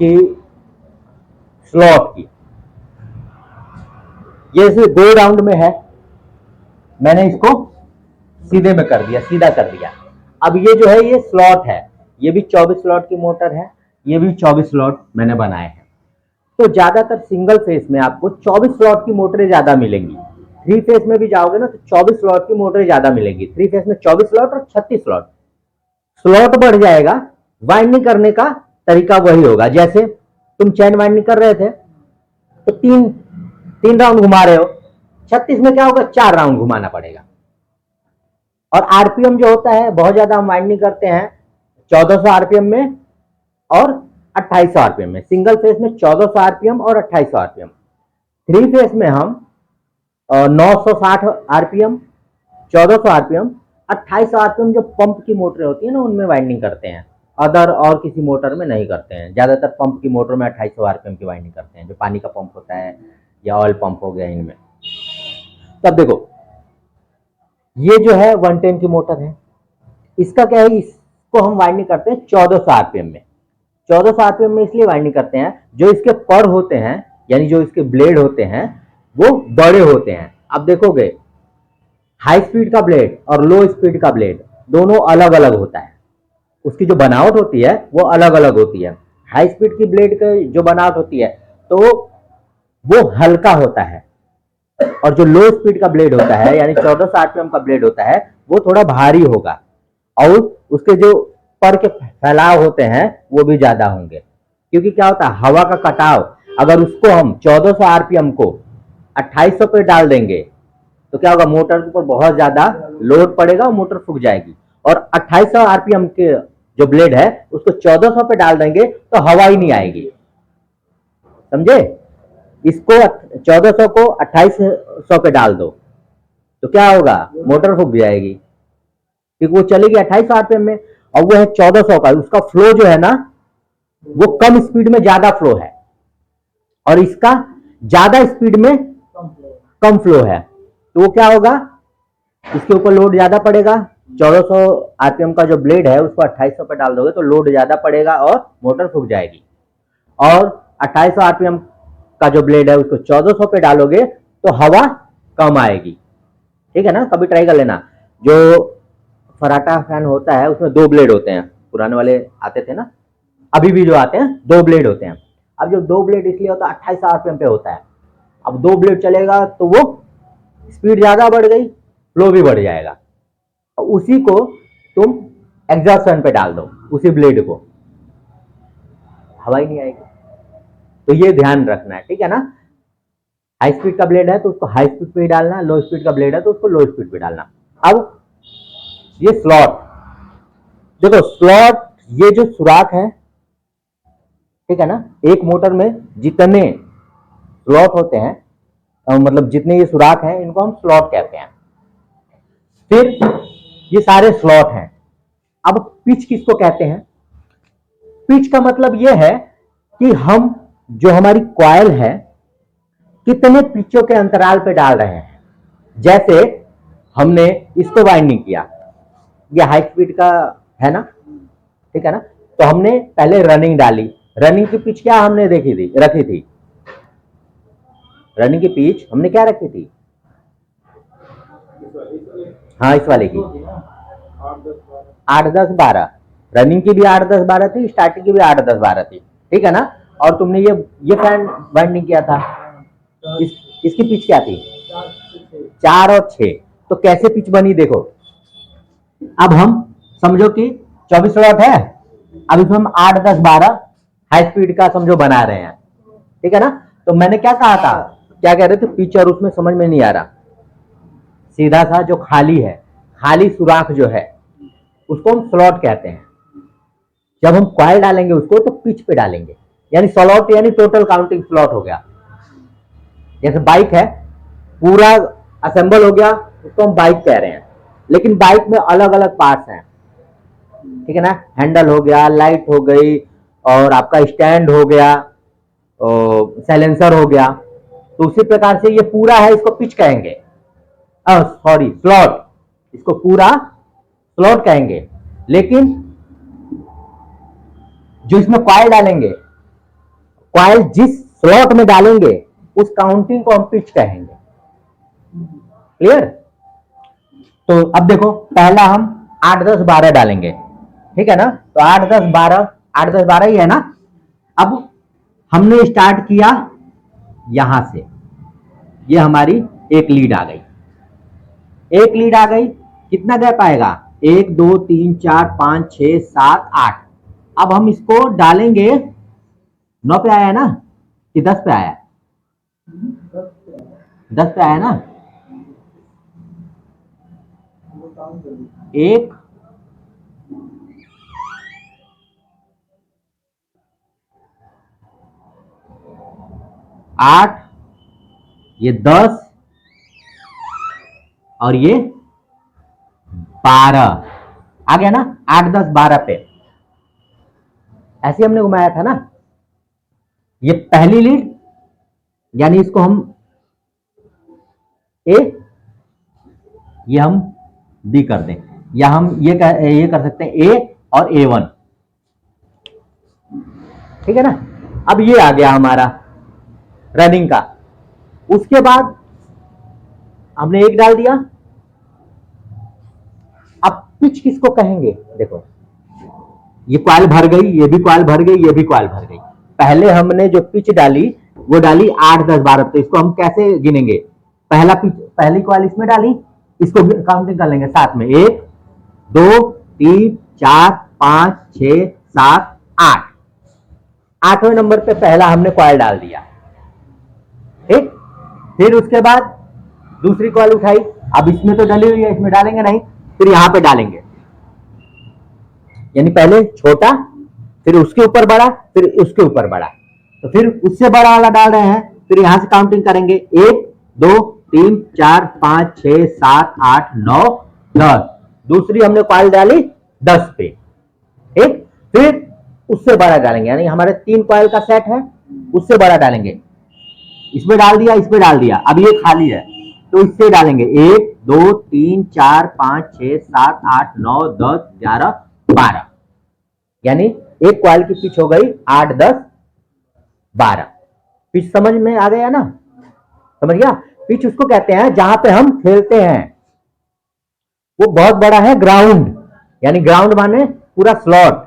कि स्लॉट की, ये इसे 2 राउंड में है, मैंने इसको सीधे में कर दिया, सीधा कर दिया। अब ये जो है ये स्लॉट है, ये भी 24 स्लॉट की मोटर है, ये भी 24 स्लॉट मैंने बनाए हैं। तो ज्यादातर सिंगल फेस में आपको 24 स्लॉट की मोटरें ज्यादा मिलेंगी। 3 फेस में भी जाओगे ना तो 24 स्लॉट की मोटरें ज्यादा मिलेंगी। 3 फेस में 24 स्लॉट और 36 स्लॉट। स्लॉट बढ़ जाएगा, वाइंडिंग करने का तरीका वही होगा। जैसे तुम चैन वाइंडिंग कर रहे थे तो तीन तीन राउंड घुमा रहे हो, 36 में क्या होगा, 4 राउंड घुमाना पड़ेगा। और आरपीएम जो होता है, बहुत ज्यादा हम वाइंडिंग करते हैं 1400 आरपीएम में और 2800 आरपीएम में। सिंगल फेस में 1400 आरपीएम और 2800 आरपीएम। 3 फेस में हम 960 आरपीएम, 1400 आरपीएम, 2800 आरपीएम जो पंप की मोटरें होती है ना उनमें वाइंडिंग करते हैं। अदर और किसी मोटर में नहीं करते हैं। ज्यादातर पंप की मोटर में 2800 आरपीएम की वाइंडिंग करते हैं, जो पानी का पंप होता है या ऑयल पंप हो गया इनमें। तब देखो ये जो है 110 की मोटर है, इसका क्या है, इसको हम वाइंडिंग करते हैं 1400 आरपीएम में। 1400 आरपीएम में इसलिए वाइंडिंग करते हैं, जो इसके पर होते हैं यानी जो इसके ब्लेड होते हैं वो बड़े होते हैं। अब देखोगे हाई स्पीड का ब्लेड और लो स्पीड का ब्लेड दोनों अलग अलग होता है, उसकी जो बनावट होती है वो अलग अलग होती है। हाई स्पीड की ब्लेड की जो बनावट होती है तो वो हल्का होता है, और जो लो स्पीड का ब्लेड होता है यानी 1400 आरपीएम का ब्लेड होता है वो थोड़ा भारी होगा, और उसके जो पर के फैलाव होते हैं वो भी ज्यादा होंगे। क्योंकि क्या होता है, हवा का कटाव, अगर उसको हम 1400 आरपीएम को 2800 पे डाल देंगे तो क्या होगा, मोटर के ऊपर बहुत ज्यादा लोड पड़ेगा और मोटर फूक जाएगी। और 2800 आरपीएम के जो ब्लेड है उसको 1400 पे डाल देंगे तो हवा ही नहीं आएगी, समझे। इसको 1400 को 2800 पे डाल दो तो क्या होगा, मोटर फूक जाएगी, क्योंकि वो चलेगी 2800 आरपीएम में और वो है 1400 का। उसका फ्लो जो है ना वो कम स्पीड में ज्यादा फ्लो है, और इसका ज्यादा स्पीड में कम फ्लो है। तो वो क्या होगा, इसके ऊपर लोड ज्यादा पड़ेगा। 1400 आरपीएम का जो ब्लेड है उसको 2800 पे डाल दोगे तो लोड ज्यादा पड़ेगा और मोटर फूक जाएगी। और 2800 आरपीएम का जो ब्लेड है उसको 1400 पे डालोगे तो हवा कम आएगी। ठीक है ना, कभी ट्राई कर लेना। जो फराटा फैन होता है उसमें 2 ब्लेड होते हैं, पुराने वाले आते थे ना, अभी भी जो आते हैं 2 ब्लेड होते हैं। अब जो 2 ब्लेड इसलिए होता है 2800 आरपीएम पे होता है। अब 2 ब्लेड चलेगा तो वो स्पीड ज्यादा बढ़ गई, फ्लो भी बढ़ जाएगा। और उसी को तुम एग्जॉस्ट फैन पे डाल दो, उसी ब्लेड को, हवा ही नहीं आएगी। तो ये ध्यान रखना है, ठीक है ना। हाई स्पीड का ब्लेड है तो उसको हाई स्पीड पे ही डालना, लो स्पीड का ब्लेड है तो उसको लो स्पीड पे डालना। अब ये स्लॉट देखो, स्लॉट ये जो सुराख है, ठीक है ना, एक मोटर में जितने स्लॉट होते हैं, मतलब जितने ये सुराख हैं इनको हम स्लॉट कहते हैं। फिर ये सारे स्लॉट हैं। अब पिच किसको कहते हैं, पिच का मतलब ये है कि हम जो हमारी कॉइल है कितने पिचों के अंतराल पे डाल रहे हैं। जैसे हमने इसको वाइंडिंग किया, ये हाई स्पीड का है ना, ठीक है ना, तो हमने पहले रनिंग डाली। रनिंग की पिच क्या हमने रखी थी, रनिंग की पिच हमने क्या रखी थी, हाँ इस वाले की 8-10-12, रनिंग की भी 8-10-12 थी, स्टार्टिंग की भी 8-10-12 थी, ठीक है ना। और तुमने ये फैन वाइंडिंग किया था, इसकी पिच क्या थी, 4 और 6। तो कैसे पिच बनी देखो, अब हम समझो कि 24 स्लॉट है, अब इसमें हम 8-10-12 हाई स्पीड का समझो बना रहे हैं, ठीक है ना। तो मैंने क्या कहा था, क्या कह रहे थे, पिच और उसमें समझ में नहीं आ रहा। सीधा सा जो खाली है, खाली सुराख जो है उसको हम स्लॉट कहते हैं। जब हम कॉइल डालेंगे उसको तो पिच पे डालेंगे, यानी स्लॉट यानी टोटल काउंटिंग स्लॉट हो गया। जैसे बाइक है, पूरा असेंबल हो गया, उसको हम बाइक कह रहे हैं। लेकिन बाइक में अलग अलग पार्ट्स हैं, ठीक है ना, हैंडल हो गया, लाइट हो गई, और आपका स्टैंड हो गया, साइलेंसर हो गया। तो उसी प्रकार से ये पूरा है, इसको पिच कहेंगे, सॉरी स्लॉट, इसको पूरा स्लॉट कहेंगे। लेकिन जो इसमें कॉइल डालेंगे कॉइल जिस स्लॉट में डालेंगे उस काउंटिंग को हम पिच कहेंगे। क्लियर? तो अब देखो, पहला हम 8 10 12 डालेंगे, ठीक है ना? तो 8 10 12, 8 10 12 ही है ना। अब हमने स्टार्ट किया यहां से, ये हमारी एक लीड आ गई, एक लीड आ गई। कितना गैप आएगा? 1 2 3 4 5 6 7 8। अब हम इसको डालेंगे, 9 पे आया है ना कि 10 पे आया? 10 पे आया ना। एक, आठ, ये 10 और ये 12 आ गया ना। 8 10 12 पे ऐसे हमने घुमाया था ना। ये पहली लीड, यानी इसको हम ए, ये हम बी कर दें, या हम ये कर सकते हैं ए और A1, ठीक है ना। अब ये आ गया हमारा रनिंग का। उसके बाद हमने एक डाल दिया। अब पिच किसको कहेंगे? देखो, ये कॉइल भर गई, ये भी कॉइल भर गई, ये भी कॉइल भर गई। पहले हमने जो पिच डाली वो डाली 8 10 12, तो इसको हम कैसे गिनेंगे? पहला पिच, पहली कॉइल इसमें डाली, इसको काउंटिंग कर लेंगे साथ में, 1 2 3 4 5 6 7 8। 8वें नंबर पे पहला हमने कॉइल डाल दिया, ठीक। फिर उसके बाद दूसरी कॉइल उठाई, अब इसमें तो डली हुई है, इसमें डालेंगे नहीं, फिर यहां पे डालेंगे, यानी पहले छोटा, फिर उसके ऊपर बड़ा, फिर उसके ऊपर बड़ा, तो फिर उससे बड़ा वाला डाल रहे हैं। फिर यहां से काउंटिंग करेंगे, 1 2 3 4 5 6 7 8 9 10। दूसरी हमने कॉइल डाली 10 पे, ठीक। फिर उससे बड़ा डालेंगे, यानी हमारे 3 कॉइल का सेट है, उससे बड़ा डालेंगे। इसमें डाल दिया, इसमें डाल दिया, अब ये खाली है तो इससे डालेंगे, 1 2 3 4 5 6 7 8 9 10 11 12, यानी एक कॉइल की पिच हो गई 8 10 12। पिच समझ में आ गया ना? समझ गया? पिच उसको कहते हैं जहां पे हम खेलते हैं, वो बहुत बड़ा है ग्राउंड, यानी ग्राउंड माने पूरा स्लॉट,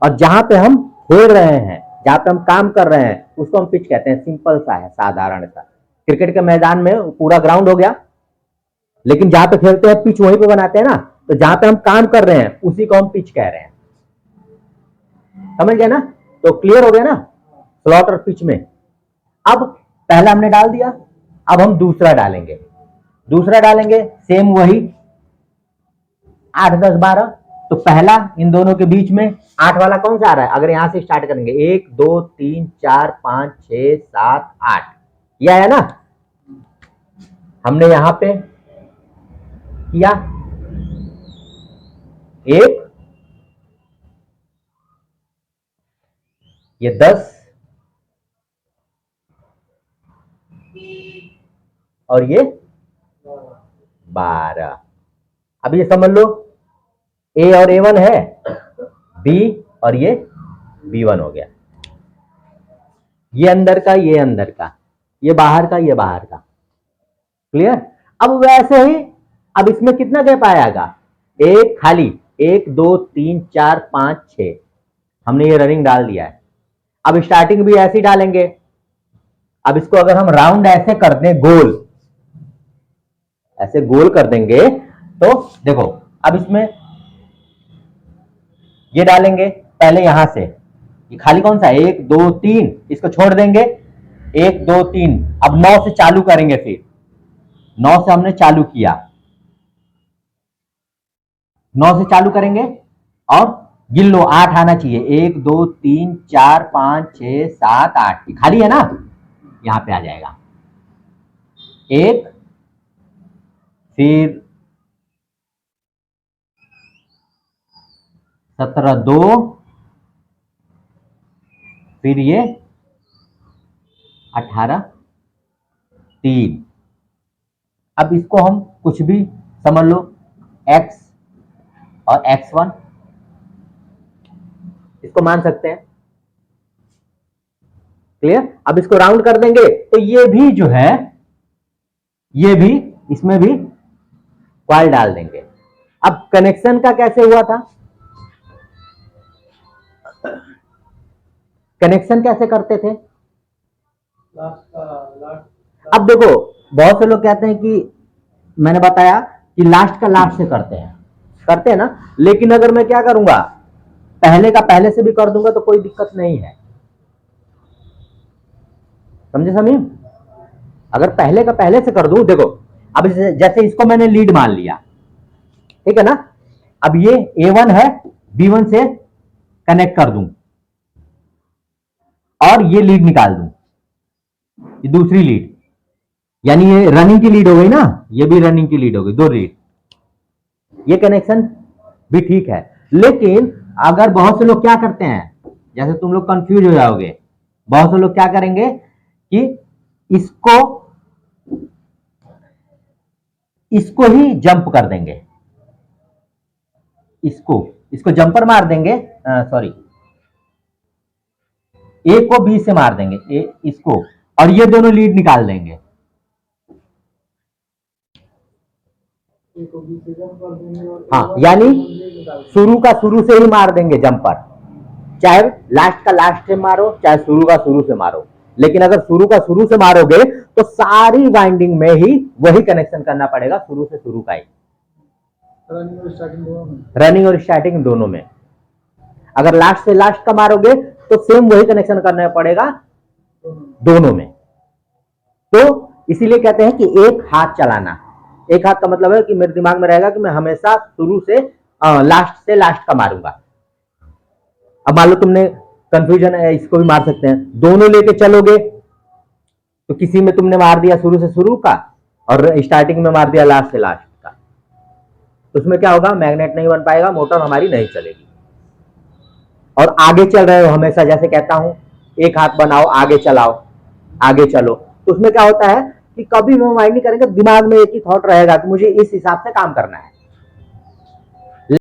और जहां पे हम खेल रहे हैं, जहां पे हम काम कर रहे हैं, उसको हम पिच कहते हैं। सिंपल सा है, साधारण सा। क्रिकेट के मैदान में पूरा ग्राउंड हो गया, लेकिन जहां पे खेलते हैं पिच वहीं पे बनाते हैं ना, तो जहां पे हम काम कर रहे हैं उसी को हम पिच कह रहे हैं। समझ गए ना? तो क्लियर हो गया ना स्लॉट और पिच में। अब पहला हमने डाल दिया, अब हम दूसरा डालेंगे। दूसरा डालेंगे सेम वही 8 10 12। तो पहला इन दोनों के बीच में 8 वाला कौन सा आ रहा है? अगर यहां से स्टार्ट करेंगे, 1 2 3 4 5 6 7 8, यह है ना। हमने यहां पे किया 1, ये 10 और ये 12। अब ये समझ लो, ए और A1 है, बी और ये B1 हो गया। ये अंदर का, ये अंदर का, ये बाहर का, ये बाहर का। क्लियर? अब वैसे ही अब इसमें कितना गैप आएगा? एक खाली, 1 2 3 4 5 6, हमने ये रनिंग डाल दिया है। अब स्टार्टिंग भी ऐसे ही डालेंगे। अब इसको अगर हम राउंड ऐसे कर दें, गोल ऐसे गोल कर देंगे, तो देखो अब इसमें ये डालेंगे पहले यहां से, ये खाली कौन सा है? 1 2 3, इसको छोड़ देंगे, 1 2 3। अब 9 से चालू करेंगे, फिर 9 से हमने चालू किया, 9 से चालू करेंगे और गिन लो, 8 आना चाहिए, 1 2 3 4 5 6 7 8, खाली है ना, यहां पे आ जाएगा 1, फिर 17 2, फिर ये 18 3। अब इसको हम कुछ भी समझ लो, x और x1 इसको मान सकते हैं। क्लियर। अब इसको राउंड कर देंगे तो ये भी जो है, ये भी इसमें भी कॉइल डाल देंगे। अब कनेक्शन का कैसे हुआ था, कनेक्शन कैसे करते थे? अब देखो बहुत से लोग कहते हैं कि मैंने बताया कि लास्ट का लास्ट से करते हैं ना, लेकिन अगर मैं क्या करूंगा, पहले का पहले से भी कर दूंगा तो कोई दिक्कत नहीं है, समझे समीम? अगर पहले का पहले से कर दूं, देखो अब जैसे इसको मैंने लीड मान लिया, ठीक है ना, अब ये A1 है, B1 से कनेक्ट कर दूं और ये लीड निकाल दूं, ये दूसरी लीड, यानी ये रनिंग की लीड हो गई ना, ये भी रनिंग की लीड हो गई, दो लीड, ये कनेक्शन भी ठीक है। लेकिन अगर बहुत से लोग क्या करते हैं, जैसे तुम लोग कंफ्यूज हो जाओगे, बहुत से लोग क्या करेंगे कि इसको ही जंप कर देंगे, इसको जंपर मार देंगे, सॉरी, ए को बी से मार देंगे, इसको, और ये दोनों लीड निकाल देंगे। हाँ, यानी शुरू का शुरू से ही मार देंगे जंपर, चाहे लास्ट का लास्ट से मारो, चाहे शुरू का शुरू से मारो, लेकिन अगर शुरू का शुरू से मारोगे तो सारी वाइंडिंग में ही वही कनेक्शन करना पड़ेगा, शुरू से शुरू का ही, रनिंग और स्टार्टिंग दोनों में। अगर लास्ट से लास्ट का मारोगे तो सेम वही कनेक्शन करना पड़ेगा दोनों में। तो इसीलिए कहते हैं कि एक हाथ चलाना, एक हाथ का मतलब है कि मेरे दिमाग में रहेगा कि मैं हमेशा शुरू से लास्ट का मारूंगा। अब मान लो तुमने कंफ्यूजन है, इसको भी मार सकते हैं, दोनों लेके चलोगे तो किसी में तुमने मार दिया शुरू से शुरू का और स्टार्टिंग में मार दिया लास्ट से लास्ट का, तो उसमें क्या होगा, मैग्नेट नहीं बन पाएगा, मोटर हमारी नहीं चलेगी। और आगे चल रहे हो हमेशा, जैसे कहता हूं एक हाथ बनाओ, आगे चलाओ, आगे चलो, तो उसमें क्या होता है कि कभी हम माइंड नहीं करेंगे, दिमाग में एक ही थॉट रहेगा कि मुझे इस हिसाब से काम करना है।